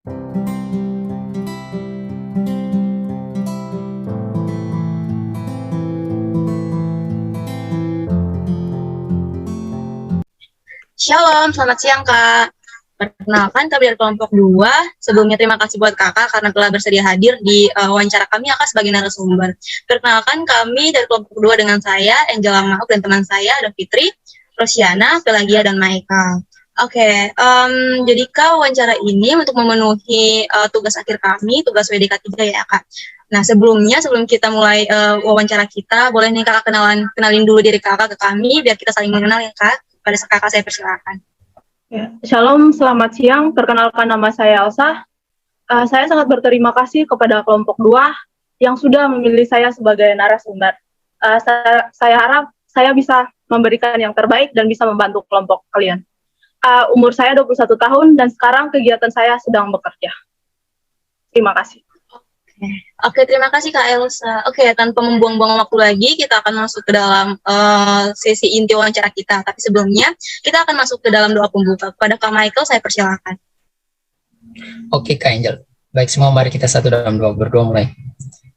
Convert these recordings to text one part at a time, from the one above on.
Shalom, selamat siang Kak. Perkenalkan kami dari kelompok 2. Sebelumnya terima kasih buat Kakak karena telah bersedia hadir di wawancara kami Kakak sebagai narasumber. Perkenalkan kami dari kelompok 2 dengan saya, Angela Mauk, dan teman saya ada Fitri, Rosiana, Pelagia, dan Maika. Oke, jadi Kak, wawancara ini untuk memenuhi tugas akhir kami, tugas WDK 3 ya Kak. Nah, sebelum kita mulai wawancara kita, boleh nih Kakak kenalin dulu diri Kakak ke kami, biar kita saling mengenal ya Kak. Pada Kakak saya persilakan. Ya, Shalom, selamat siang. Perkenalkan nama saya Elsa. Saya sangat berterima kasih kepada kelompok 2 yang sudah memilih saya sebagai narasumber. Saya harap saya bisa memberikan yang terbaik dan bisa membantu kelompok kalian. Umur saya 21 tahun dan sekarang kegiatan saya sedang bekerja. Terima kasih. Oke, terima kasih Kak Elsa. Oke, tanpa membuang-buang waktu lagi, kita akan masuk ke dalam sesi inti wawancara kita. Tapi sebelumnya, kita akan masuk ke dalam doa pembuka. Kepada Kak Michael, saya persilakan. Oke Kak Angel. Baik semua, mari kita satu dalam doa, berdoa mulai.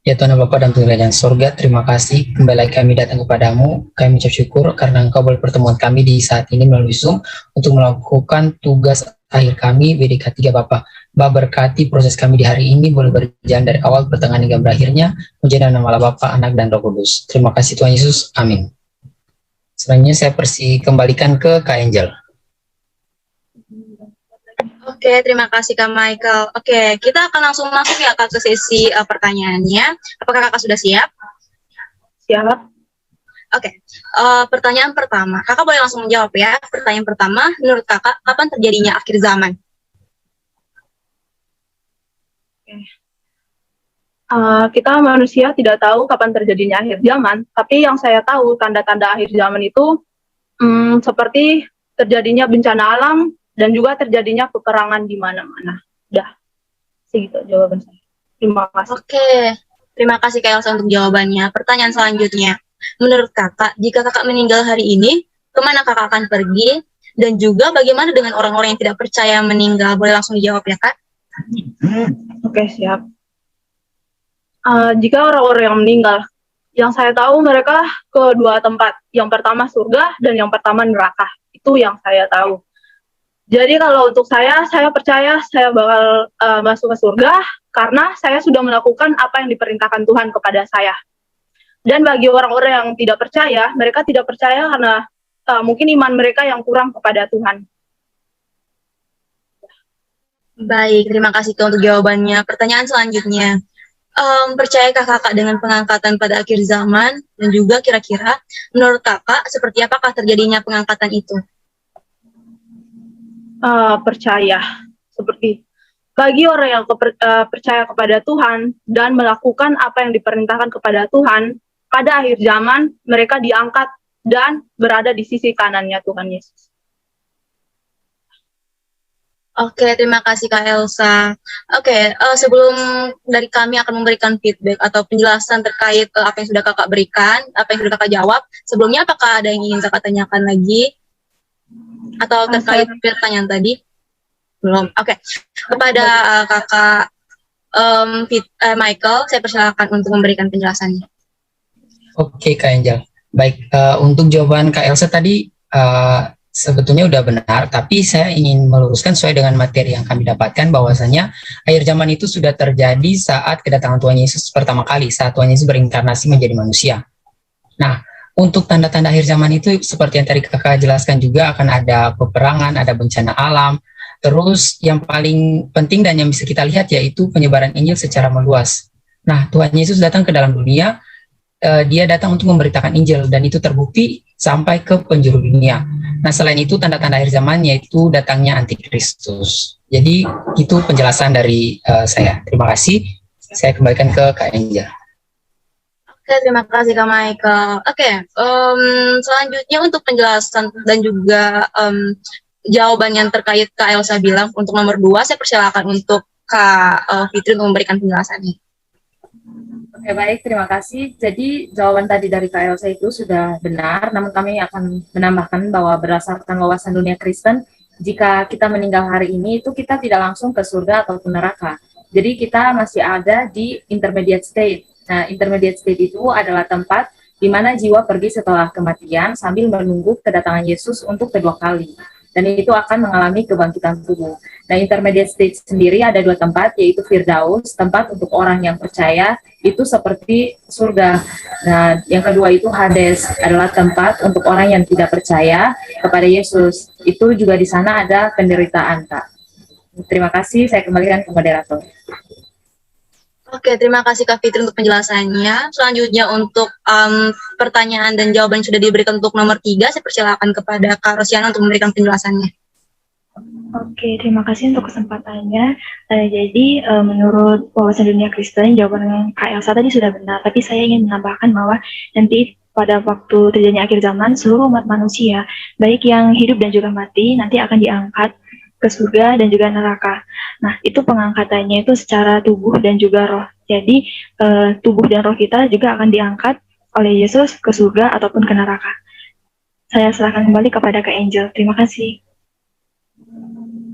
Ya Tuhan Bapa dan Tuhan Kerajaan Sorga, terima kasih kembali kami datang kepadamu. Kami ucap syukur karena Engkau boleh pertemuan kami di saat ini melalui Zoom untuk melakukan tugas akhir kami WDK 3 Bapak. Berkati proses kami di hari ini boleh berjalan dari awal, pertengahan hingga berakhirnya. Menjadi nama Bapa, Anak, dan Roh Kudus. Terima kasih Tuhan Yesus. Amin. Selanjutnya saya kembalikan ke Kak Angel. Oke, terima kasih Kak Michael. Oke, kita akan langsung masuk ya Kak ke sesi pertanyaannya. Apakah Kakak sudah siap? Siap. Oke, pertanyaan pertama. Kakak boleh langsung menjawab ya. Pertanyaan pertama, menurut Kakak, kapan terjadinya akhir zaman? Kita manusia tidak tahu kapan terjadinya akhir zaman, tapi yang saya tahu tanda-tanda akhir zaman itu seperti terjadinya bencana alam dan juga terjadinya peperangan di mana-mana. Udah, segitu jawaban saya. Terima kasih. Oke, terima kasih Kak Elsa untuk jawabannya. Pertanyaan selanjutnya, menurut Kakak, jika Kakak meninggal hari ini, kemana Kakak akan pergi? Dan juga bagaimana dengan orang-orang yang tidak percaya meninggal? Boleh langsung dijawab ya Kak? Oke, siap. Jika orang-orang yang meninggal, yang saya tahu mereka ke dua tempat. Yang pertama surga dan yang pertama neraka. Itu yang saya tahu. Jadi kalau untuk saya percaya saya bakal masuk ke surga karena saya sudah melakukan apa yang diperintahkan Tuhan kepada saya. Dan bagi orang-orang yang tidak percaya, mereka tidak percaya karena mungkin iman mereka yang kurang kepada Tuhan. Baik, terima kasih untuk jawabannya. Pertanyaan selanjutnya, percayakah Kakak dengan pengangkatan pada akhir zaman? Dan juga kira-kira menurut Kakak seperti apakah terjadinya pengangkatan itu? Percaya. Seperti bagi orang yang percaya kepada Tuhan dan melakukan apa yang diperintahkan kepada Tuhan, pada akhir zaman mereka diangkat dan berada di sisi kanannya Tuhan Yesus. Oke, terima kasih Kak Elsa. Oke, sebelum dari kami akan memberikan feedback atau penjelasan terkait apa yang sudah Kakak berikan, apa yang sudah Kakak jawab, sebelumnya apakah ada yang ingin Kakak tanyakan lagi? Atau terkait pertanyaan tadi? Belum. Oke, kepada Kakak Michael, saya persilakan untuk memberikan penjelasannya. Oke Kak Angel. Baik, untuk jawaban Kak Elsa tadi sebetulnya udah benar, tapi saya ingin meluruskan sesuai dengan materi yang kami dapatkan bahwasanya akhir zaman itu sudah terjadi saat kedatangan Tuhan Yesus pertama kali, saat Tuhan Yesus berinkarnasi menjadi manusia. Nah, untuk tanda-tanda akhir zaman itu seperti yang tadi Kakak jelaskan juga akan ada peperangan, ada bencana alam, terus yang paling penting dan yang bisa kita lihat yaitu penyebaran Injil secara meluas. Nah, Tuhan Yesus datang ke dalam dunia, dia datang untuk memberitakan Injil dan itu terbukti sampai ke penjuru dunia. Nah, selain itu tanda-tanda akhir zaman yaitu datangnya antikristus. Jadi itu penjelasan dari saya. Terima kasih. Saya kembalikan ke Kak Angel. Oke, terima kasih Kak Michael. Oke, selanjutnya untuk penjelasan dan juga jawaban yang terkait Kak Elsa bilang untuk nomor 2, saya persilakan untuk Kak Fitri untuk memberikan penjelasannya. Oke, baik, terima kasih. Jadi jawaban tadi dari Kak Elsa itu sudah benar, namun kami akan menambahkan bahwa berdasarkan wawasan dunia Kristen, jika kita meninggal hari ini itu kita tidak langsung ke surga ataupun neraka. Jadi kita masih ada di intermediate state. Nah, intermediate state itu adalah tempat di mana jiwa pergi setelah kematian sambil menunggu kedatangan Yesus untuk kedua kali. Dan itu akan mengalami kebangkitan tubuh. Nah, intermediate state sendiri ada dua tempat, yaitu Firdaus, tempat untuk orang yang percaya, itu seperti surga. Nah, yang kedua itu Hades, adalah tempat untuk orang yang tidak percaya kepada Yesus. Itu juga di sana ada penderitaan, Kak. Terima kasih, saya kembalikan ke moderator. Oke, terima kasih Kak Fitri untuk penjelasannya. Selanjutnya untuk pertanyaan dan jawaban yang sudah diberikan untuk nomor 3, saya persilakan kepada Kak Rosiana untuk memberikan penjelasannya. Oke, terima kasih untuk kesempatannya. Jadi, menurut wawasan dunia Kristen, jawaban Kak Elsa tadi sudah benar. Tapi saya ingin menambahkan bahwa nanti pada waktu terjadinya akhir zaman, seluruh umat manusia, baik yang hidup dan juga mati, nanti akan diangkat ke surga dan juga neraka. Nah, itu pengangkatannya itu secara tubuh dan juga roh. Jadi, tubuh dan roh kita juga akan diangkat oleh Yesus ke surga ataupun ke neraka. Saya serahkan kembali kepada Kak Angel. Terima kasih.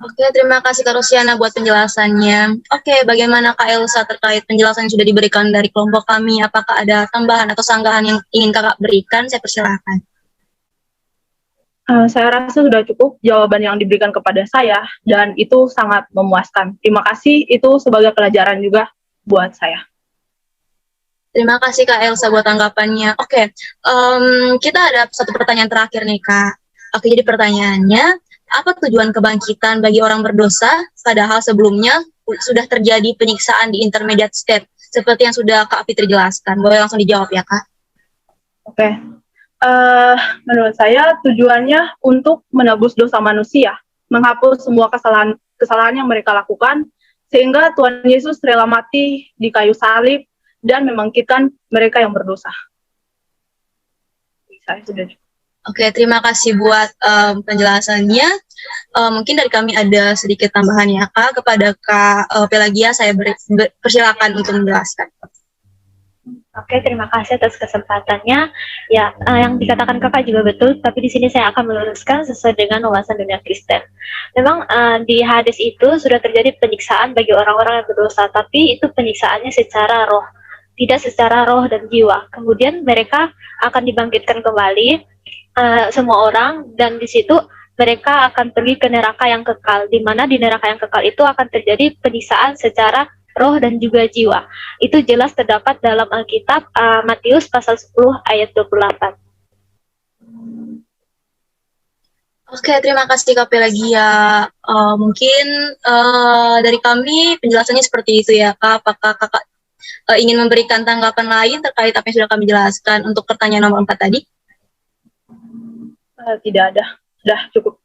Oke, terima kasih Kak Rosiana buat penjelasannya. Oke, bagaimana Kak Elsa terkait penjelasan yang sudah diberikan dari kelompok kami? Apakah ada tambahan atau sanggahan yang ingin Kakak berikan? Saya persilakan. Saya rasa sudah cukup jawaban yang diberikan kepada saya, dan itu sangat memuaskan. Terima kasih, itu sebagai pelajaran juga buat saya. Terima kasih Kak Elsa buat tanggapannya. Oke, kita ada satu pertanyaan terakhir nih Kak. Oke, jadi pertanyaannya, apa tujuan kebangkitan bagi orang berdosa, padahal sebelumnya sudah terjadi penyiksaan di intermediate state, seperti yang sudah Kak Fitri jelaskan. Boleh langsung dijawab ya Kak? Oke. Menurut saya tujuannya untuk menebus dosa manusia, menghapus semua kesalahan yang mereka lakukan, sehingga Tuhan Yesus rela mati di kayu salib dan membangkitkan mereka yang berdosa. Saya sudah. Oke, terima kasih buat penjelasannya. Mungkin dari kami ada sedikit tambahan ya Kak, kepada Kak Pelagia, saya persilakan untuk menjelaskan. Oke, terima kasih atas kesempatannya. Ya, yang dikatakan Kakak juga betul, tapi di sini saya akan meluruskan sesuai dengan wawasan dunia Kristen. Memang di Hades itu sudah terjadi penyiksaan bagi orang-orang yang berdosa, tapi itu penyiksaannya secara roh, tidak secara roh dan jiwa. Kemudian mereka akan dibangkitkan kembali, semua orang, dan di situ mereka akan pergi ke neraka yang kekal, di mana di neraka yang kekal itu akan terjadi penyiksaan secara roh dan juga jiwa. Itu jelas terdapat dalam Alkitab, Matius pasal 10 ayat 28. Oke, terima kasih Kak Pelagia. Mungkin dari kami penjelasannya seperti itu ya Kak. Apakah Kakak ingin memberikan tanggapan lain terkait apa yang sudah kami jelaskan untuk pertanyaan nomor 4 tadi? Tidak ada. Sudah cukup.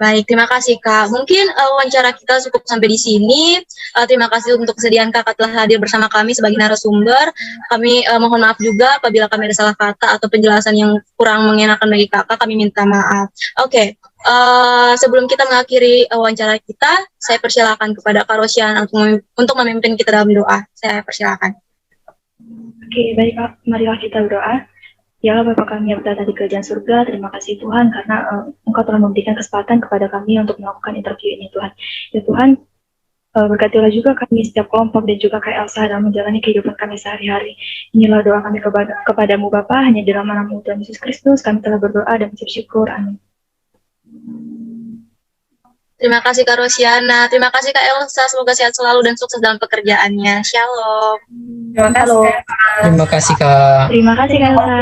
Baik, terima kasih Kak. Mungkin wawancara kita cukup sampai di sini. Terima kasih untuk kesediaan Kakak telah hadir bersama kami sebagai narasumber. Kami mohon maaf juga apabila kami ada salah kata atau penjelasan yang kurang mengenakan bagi Kakak, kami minta maaf. Oke, sebelum kita mengakhiri wawancara kita, saya persilakan kepada Kak Rosiana untuk memimpin kita dalam doa. Saya persilakan. Oke, baik Kak. Marilah kita berdoa. Ya Allah Bapa kami yang berada di kerajaan surga, terima kasih Tuhan karena Engkau telah memberikan kesempatan kepada kami untuk melakukan interview ini Tuhan. Ya Tuhan, berkatilah juga kami setiap kelompok dan juga Kak Elsa dalam menjalani kehidupan kami sehari-hari. Inilah doa kami kepadamu Bapa, hanya di dalam nama Tuhan Yesus Kristus kami telah berdoa dan mengucap syukur. Amin. Terima kasih Kak Rosiana, terima kasih Kak Elsa, semoga sehat selalu dan sukses dalam pekerjaannya. Shalom. Terima kasih. Terima kasih Kak. Terima kasih Kak Elsa.